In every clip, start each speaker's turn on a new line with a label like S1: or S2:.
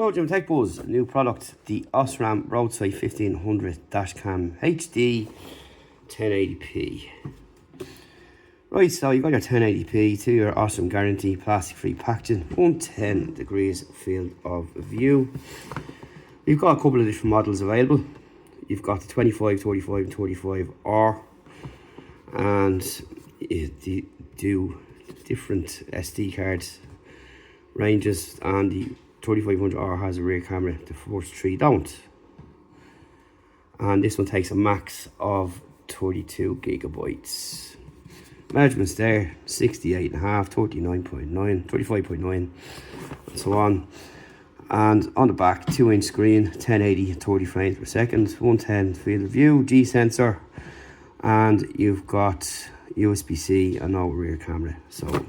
S1: Hello Jim Tech Buzz, new product, the OSRAM ROADsight 1500 Dashcam HD 1080p. Right, so you've got your 1080p to your OSRAM guarantee, plastic free packaging, 110 degrees field of view. You've got a couple of different models available. You've got the 25, 35 and 35R, and they do different SD cards ranges, and the 3500R has a rear camera, the first three don't. And this one takes a max of 32 gigabytes. Measurements there, 68.5, 39.9, 35.9, and so on. And on the back, 2-inch screen, 1080 30 frames per second, 110 field of view, G sensor, and you've got USB-C and no rear camera. So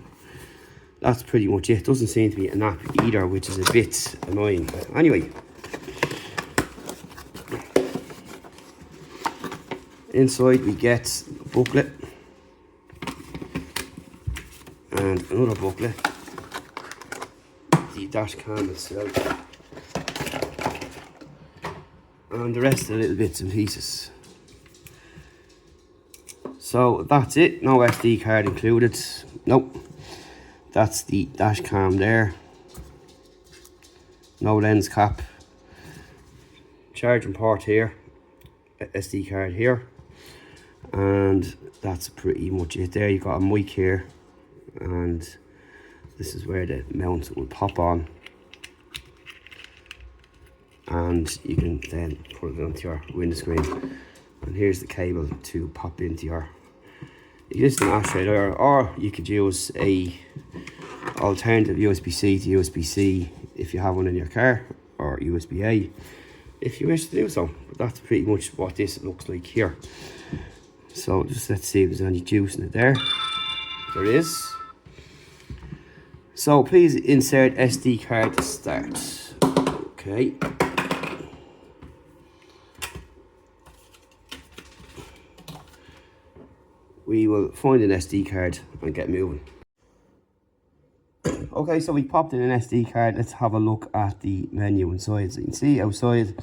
S1: that's pretty much it. Doesn't seem to be an app either, which is a bit annoying. But anyway, inside we get a booklet and another booklet, the dash cam itself, and the rest of the little bits and pieces. So that's it. No SD card included. Nope. That's the dash cam there. No lens cap. Charging port here. SD card here. And that's pretty much it there. You've got a mic here. And this is where the mount will pop on. And you can then put it onto your window screen. And here's the cable to pop into your existing ashtray there, or you could use a alternative USB-C to USB-C if you have one in your car, or USB-A if you wish to do so. But that's pretty much what this looks like here. So just let's see if there's any juice in it there. There is. So please insert SD card to start. Okay. We will find an SD card and get moving. Okay, so we popped in an SD card. Let's have a look at the menu inside. So you can see outside,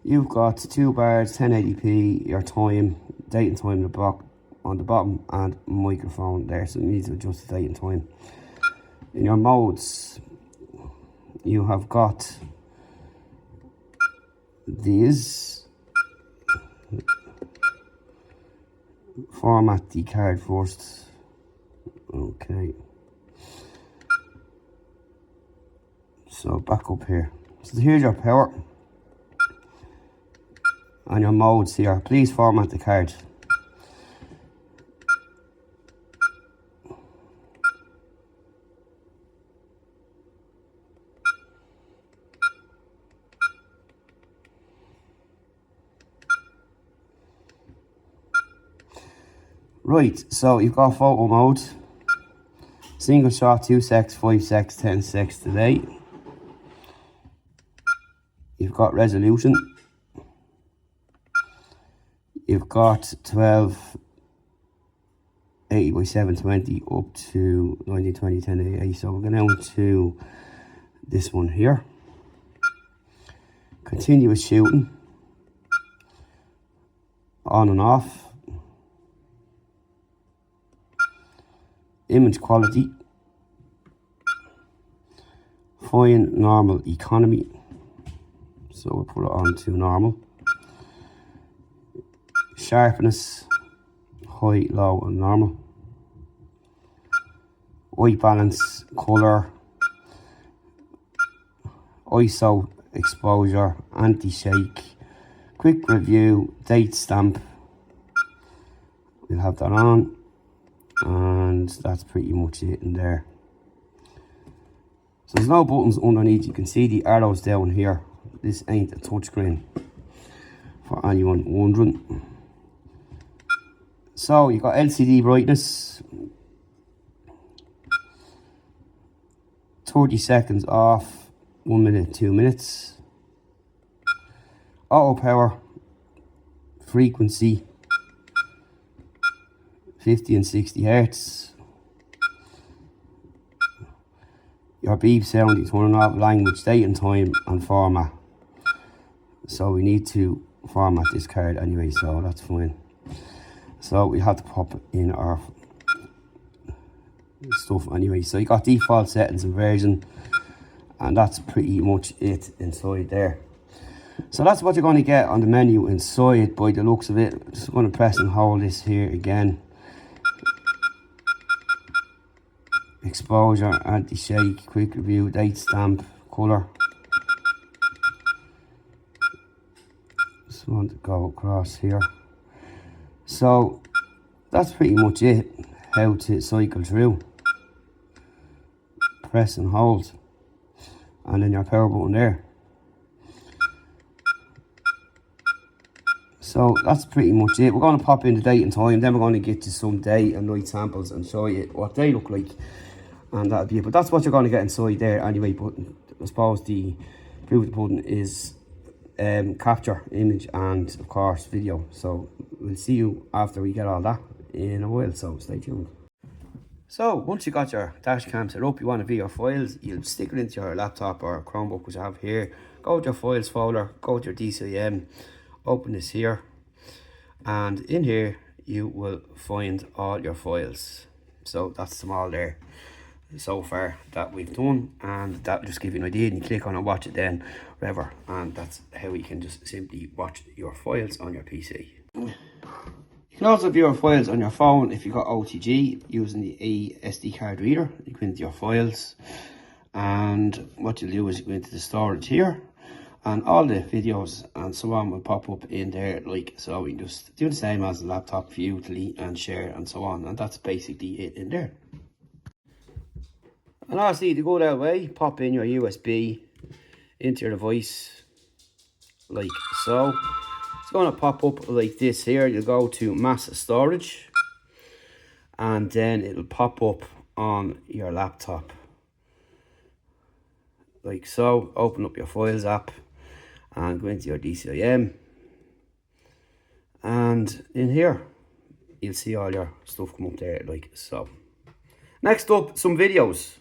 S1: you've got 2 bars, 1080p, your time, date and time on the bottom, and microphone there. So you need to adjust the date and time. In your modes, you have got these. Format the card first. Okay. So back up here. So here's your power. And your modes here. Please format the card. Right, so you've got photo mode, single shot, 2 secs, 5 secs, 10 secs delay. You've got resolution. You've got 1280 by 720 up to 1920 1080. So we're going down to this one here. Continuous shooting, on and off. Image quality, fine, normal, economy. So we'll put it on to normal. Sharpness, high, low and normal. White balance, color, ISO, exposure, anti-shake, quick review, date stamp. We'll have that on. And that's pretty much it in there. So there's no buttons underneath. You can see the arrows down here. This ain't a touchscreen, for anyone wondering. So you got LCD brightness, 30 seconds off, 1 minute, 2 minutes. Auto power, frequency, 50 and 60 hertz. your beep sound, you turn off language, date and time, and format. So we need to format this card anyway, so that's fine. So we have to pop in our stuff anyway. So you got default settings and version, and that's pretty much it inside there. So that's what you're going to get on the menu inside by the looks of it. Just going to press and hold this here again. Exposure, anti-shake, quick review, date stamp, colour. Just want to go across here. So that's pretty much it, how to cycle through. Press and hold, and then your power button there. So that's pretty much it. We're going to pop in the date and time, then we're going to get to some day and night samples and show you what they look like, and that'll be it. But that's what you're going to get inside there anyway. But I suppose the proof of the pudding is capture image and of course video. So we'll see you after we get all that in a while, so stay tuned. So once you got your dash cam set up, you want to view your files, you'll stick it into your laptop or Chromebook, which I have here. Go to your files folder, go to your DCIM, open this here, and in here you will find all your files. So that's them all there so far that we've done, and that will just give you an idea, and you click on it, watch it then, whatever, and that's how you can just simply watch your files on your PC. You can also view your files on your phone if you've got OTG using the SD card reader. You go into your files, and what you'll do is you go into the storage here, and all the videos and so on will pop up in there like so. We can just do the same as the laptop, view, delete and share and so on, and that's basically it in there. And obviously to go that way, pop in your USB into your device like so. It's going to pop up like this here. You'll go to mass storage, and then it'll pop up on your laptop like so. Open up your files app and go into your DCIM, and in here you'll see all your stuff come up there like so. Next up, some videos.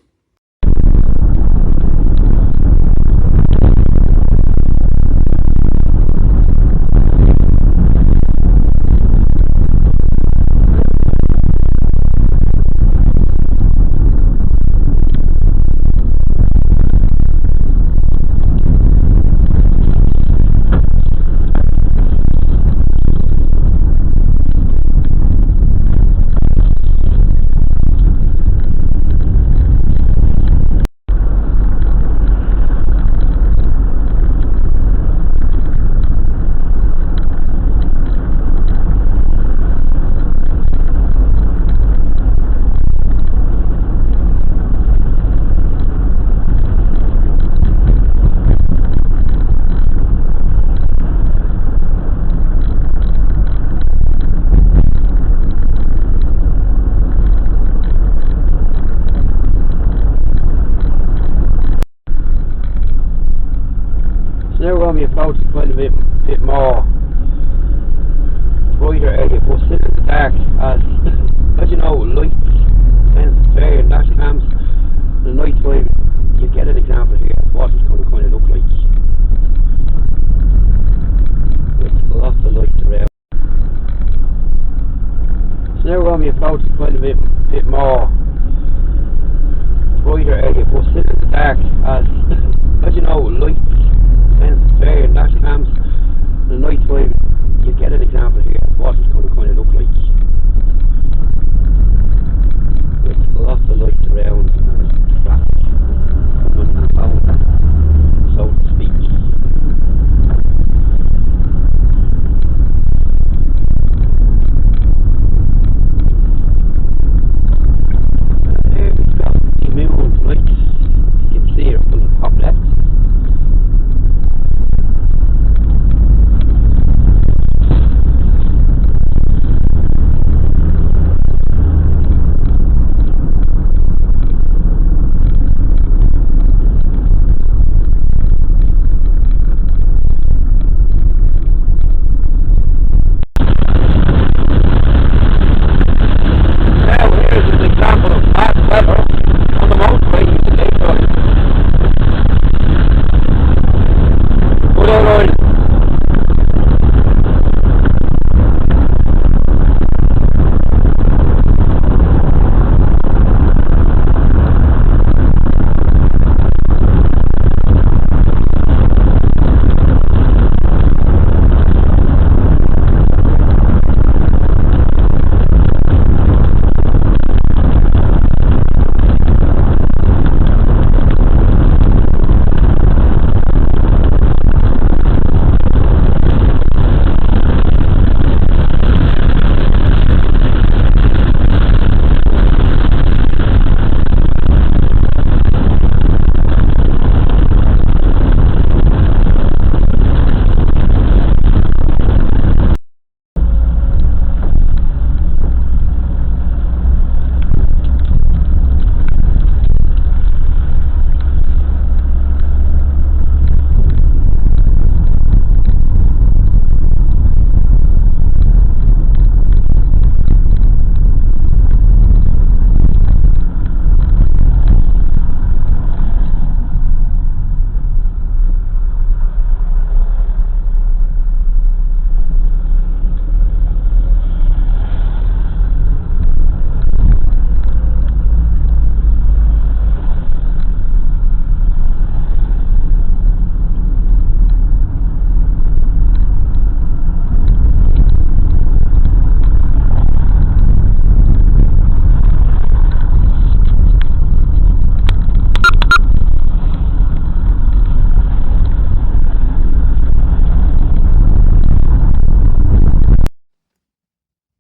S1: Now we're going to be approaching quite a bit more brighter area, but still in the dark, as you know, light tends to vary in dash cams. In the night time, you get an example here of what it's going to kind of look like, with lots of light around. So now we're going to be approaching quite a bit more brighter area, but still in the dark, as you know, light tends to vary in dash cams. In the night time, you get an example here of what it's going to kind of look like, with lots of light around and traffic coming and going, so to speak. And there we've got the moon lights. You can see it up on the top left.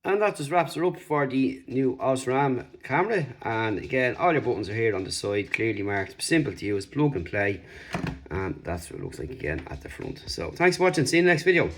S1: And that just wraps it up for the new OSRAM camera. And again, all your buttons are here on the side, clearly marked, simple to use, plug and play. And that's what it looks like again at the front. So thanks for watching, see you in the next video.